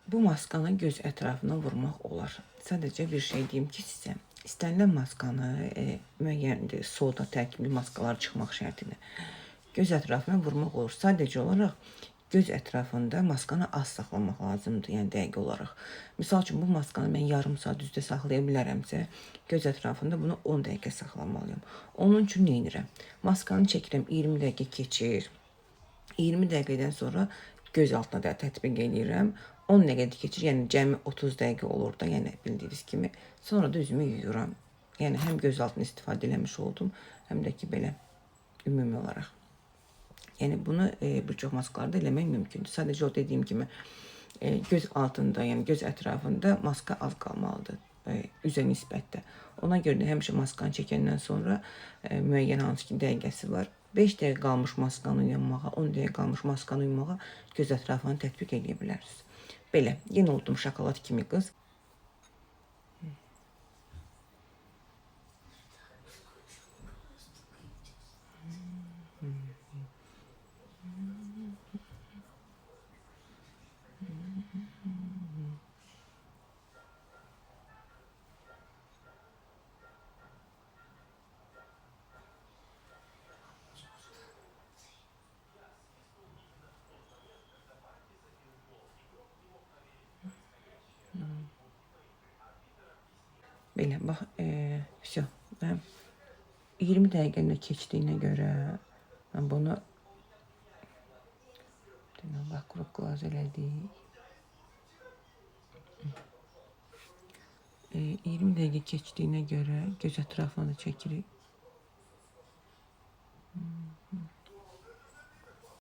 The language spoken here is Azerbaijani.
Bu maskanı göz ətrafına vurmaq olar. Sadəcə bir şey deyim ki sizə. İstənilən maskanı müəyyən soda tərkibli maskalar çıxmaq şərtilə göz ətrafına vurmaq olur. Sadəcə olaraq göz ətrafında maskanı az saxlamaq lazımdır, yəni dəqiq olaraq. Misal üçün, bu maskanı mən yarım saat düzdə saxlaya bilərəmsə, göz ətrafında bunu 10 dəqiqə saxlamalıyım. Onun üçün nə edirəm? Maskanı çəkirəm, 20 dəqiqə keçir. 20 dəqiqədən sonra göz altına da tətbiq edirəm. 10 dəqiqə keçir, yəni cəmi 30 dəqiqə olur da, yəni bildiyiniz kimi. Sonra da üzümü yuyuram. Yəni həm göz altını istifadə eləmiş oldum, həm də ki belə ümumi olaraq. Yəni bunu bir çox maskalarda eləmək mümkündür. Sadəcə o dediyim kimi göz altında, yəni göz ətrafında maska az qalmalıdır üzə nisbətdə. Ona görə də həmişə maskanı çəkəndən sonra müəyyən hansı ki dəqiqəsi var. 5 dəqiqə qalmış maskanı yummağa, 10 dəqiqə qalmış maskanı yummağa göz ətrafını tətbiq edə bilərsiniz. Belə, yenə oldum şokolad kimi qız. Belə, bax, все. 20 dəqiqəni keçdiyinə görə mən bunu bax, qruq elədik. 20 dəqiqə keçdiyinə görə göz ətrafına da çəkirik.